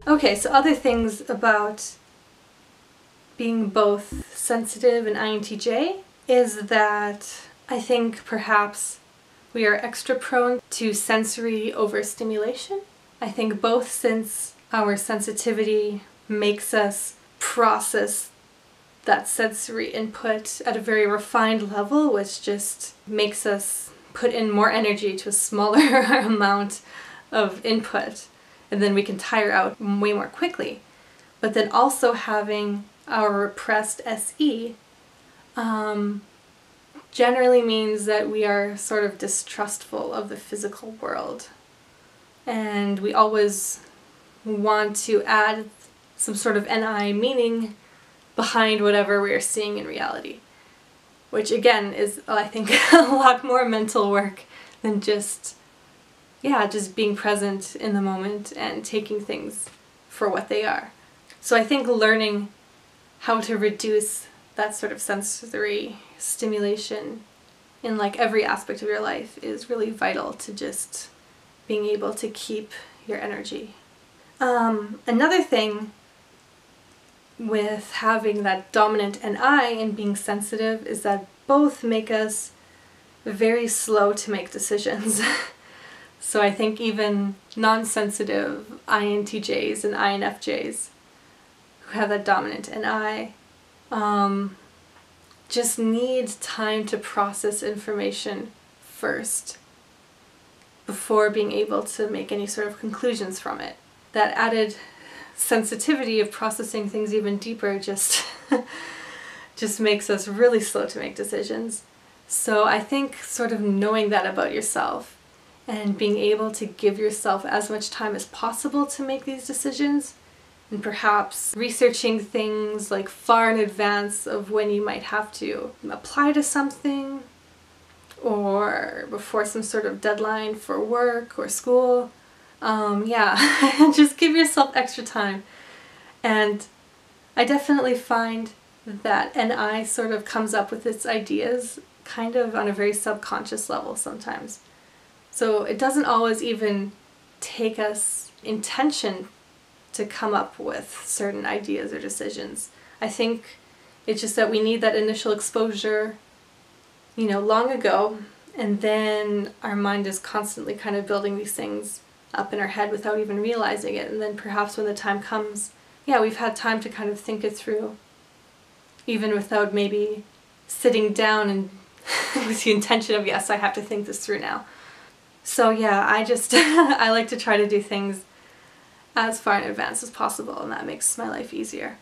Okay, so other things about being both sensitive and INTJ is that I think perhaps we are extra prone to sensory overstimulation. I think both since our sensitivity makes us process that sensory input at a very refined level, which just makes us put in more energy to a smaller amount of input, and then we can tire out way more quickly. But then also having our repressed SE generally means that we are sort of distrustful of the physical world, and we always want to add some sort of NI meaning behind whatever we are seeing in reality, which again is, I think, a lot more mental work than just being present in the moment and taking things for what they are. So I think learning how to reduce that sort of sensory stimulation in like every aspect of your life is really vital to just being able to keep your energy. Another thing with having that dominant NI and being sensitive is that both make us very slow to make decisions. So I think even non-sensitive INTJs and INFJs who have that dominant NI just need time to process information first before being able to make any sort of conclusions from it. That added sensitivity of processing things even deeper just makes us really slow to make decisions. So I think sort of knowing that about yourself and being able to give yourself as much time as possible to make these decisions, and perhaps researching things like far in advance of when you might have to apply to something, or before some sort of deadline for work or school. Just give yourself extra time. And I definitely find that NI sort of comes up with its ideas kind of on a very subconscious level sometimes. So it doesn't always even take us intention to come up with certain ideas or decisions. I think it's just that we need that initial exposure, long ago, and then our mind is constantly kind of building these things up in our head without even realizing it, and then perhaps when the time comes, we've had time to kind of think it through, even without maybe sitting down and with the intention of, yes, I have to think this through now. So I like to try to do things as far in advance as possible, and that makes my life easier.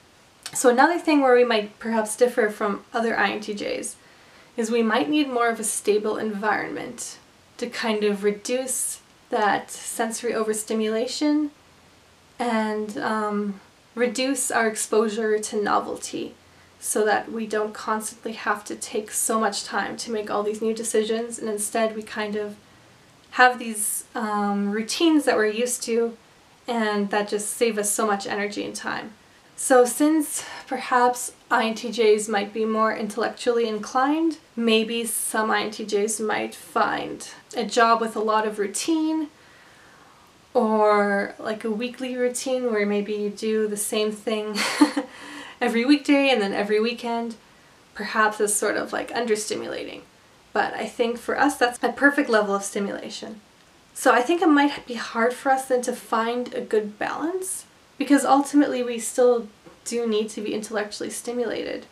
So another thing where we might perhaps differ from other INTJs is we might need more of a stable environment to kind of reduce that sensory overstimulation and reduce our exposure to novelty, so that we don't constantly have to take so much time to make all these new decisions, and instead we kind of have these routines that we're used to, and that just save us so much energy and time. So since perhaps INTJs might be more intellectually inclined, maybe some INTJs might find a job with a lot of routine, or like a weekly routine where maybe you do the same thing every weekday and then every weekend, perhaps is sort of like understimulating. But I think for us that's a perfect level of stimulation. So I think it might be hard for us then to find a good balance, because ultimately we still do need to be intellectually stimulated.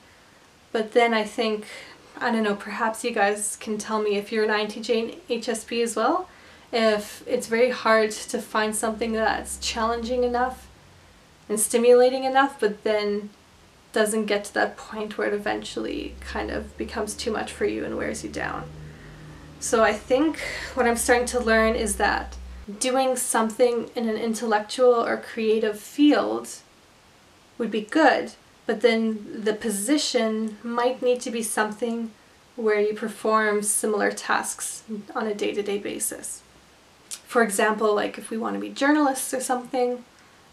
But then I think, I don't know, perhaps you guys can tell me if you're an INTJ and HSP as well, if it's very hard to find something that's challenging enough and stimulating enough, but then doesn't get to that point where it eventually kind of becomes too much for you and wears you down. So I think what I'm starting to learn is that doing something in an intellectual or creative field would be good, but then the position might need to be something where you perform similar tasks on a day-to-day basis. For example, like if we want to be journalists or something,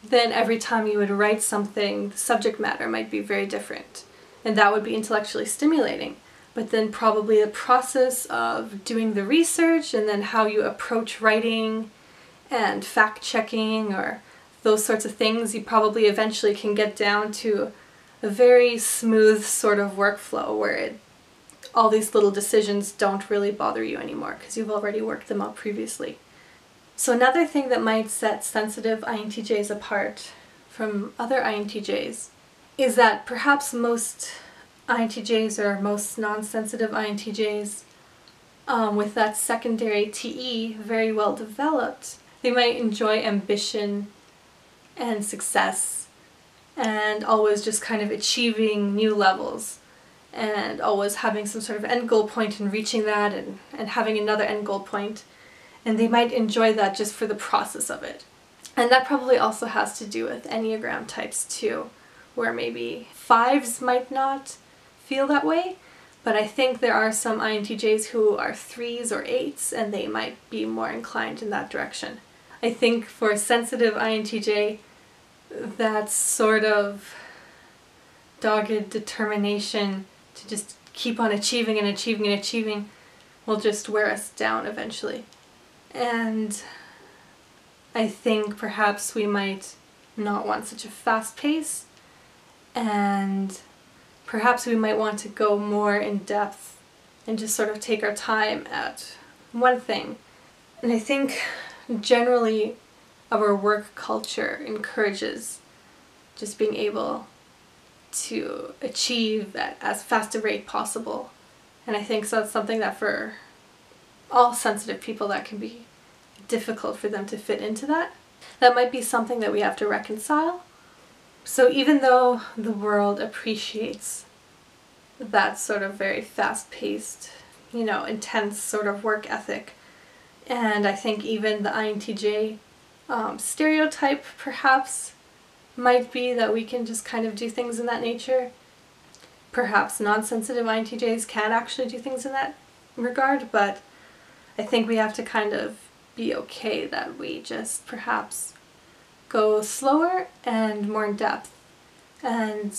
then every time you would write something, the subject matter might be very different, and that would be intellectually stimulating. But then probably the process of doing the research and then how you approach writing and fact-checking or those sorts of things, you probably eventually can get down to a very smooth sort of workflow where all these little decisions don't really bother you anymore because you've already worked them out previously. So another thing that might set sensitive INTJs apart from other INTJs is that perhaps most INTJs or most non-sensitive INTJs with that secondary TE very well developed, they might enjoy ambition and success and always just kind of achieving new levels and always having some sort of end goal point and reaching that and having another end goal point. And they might enjoy that just for the process of it. And that probably also has to do with Enneagram types too, where maybe 5s might not feel that way, but I think there are some INTJs who are 3s or 8s and they might be more inclined in that direction. I think for a sensitive INTJ, that sort of dogged determination to just keep on achieving and achieving and achieving will just wear us down eventually. And I think perhaps we might not want such a fast pace, and perhaps we might want to go more in depth and just sort of take our time at one thing. And I think generally our work culture encourages just being able to achieve at as fast a rate possible. And I think so that's something that for all sensitive people that can be difficult for them to fit into that. That might be something that we have to reconcile. So even though the world appreciates that sort of very fast-paced, intense sort of work ethic, and I think even the INTJ stereotype perhaps might be that we can just kind of do things in that nature. Perhaps non-sensitive INTJs can actually do things in that regard, but I think we have to kind of be okay that we just perhaps go slower and more in depth. And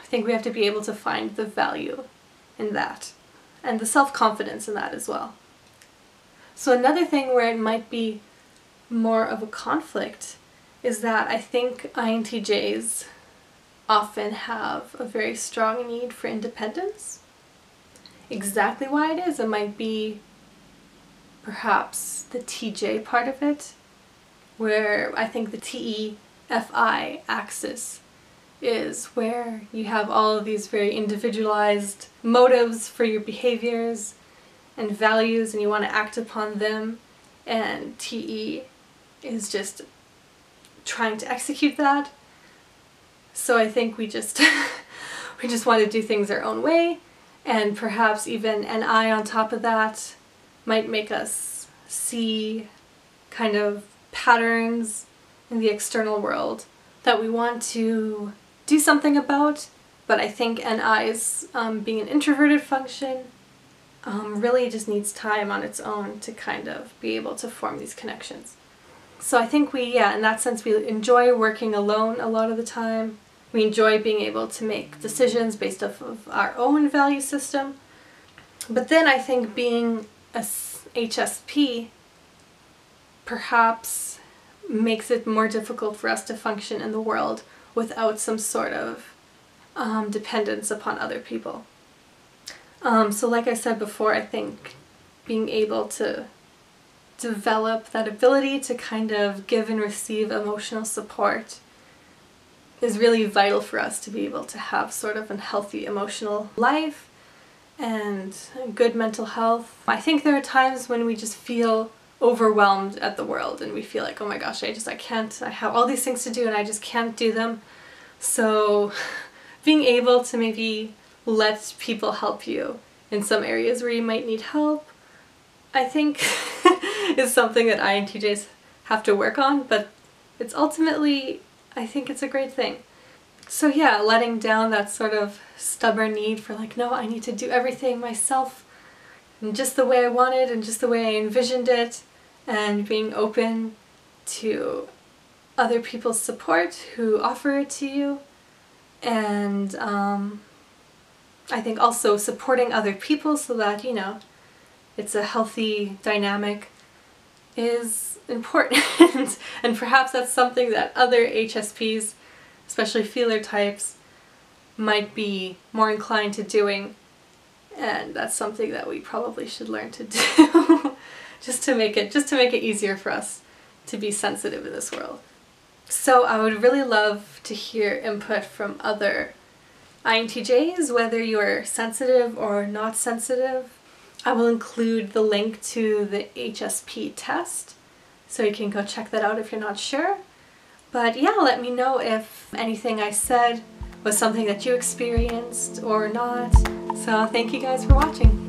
I think we have to be able to find the value in that and the self-confidence in that as well. So another thing where it might be more of a conflict is that I think INTJs often have a very strong need for independence. Exactly why it is, it might be perhaps the TJ part of it, where I think the TE-FI axis is where you have all of these very individualized motives for your behaviors and values and you want to act upon them, and TE is just trying to execute that. So I think we just we just want to do things our own way, and perhaps even an I on top of that might make us see kind of patterns in the external world that we want to do something about, but I think NI's being an introverted function really just needs time on its own to kind of be able to form these connections. So I think in that sense, we enjoy working alone a lot of the time. We enjoy being able to make decisions based off of our own value system. But then I think being a HSP perhaps makes it more difficult for us to function in the world without some sort of dependence upon other people. So like I said before, I think being able to develop that ability to kind of give and receive emotional support is really vital for us to be able to have sort of a healthy emotional life and good mental health. I think there are times when we just feel overwhelmed at the world and we feel like, oh my gosh, I have all these things to do and I just can't do them. So being able to maybe let people help you in some areas where you might need help, I think is something that INTJs have to work on, but it's ultimately, I think it's a great thing. So yeah, letting down that sort of stubborn need for like, no, I need to do everything myself and just the way I wanted and just the way I envisioned it, and being open to other people's support who offer it to you, and I think also supporting other people so that, it's a healthy dynamic is important. And perhaps that's something that other HSPs, especially feeler types, might be more inclined to doing, and that's something that we probably should learn to do just to make it easier for us to be sensitive in this world. So I would really love to hear input from other INTJs, whether you're sensitive or not sensitive. I will include the link to the HSP test, so you can go check that out if you're not sure. But yeah, let me know if anything I said was something that you experienced or not. So thank you guys for watching.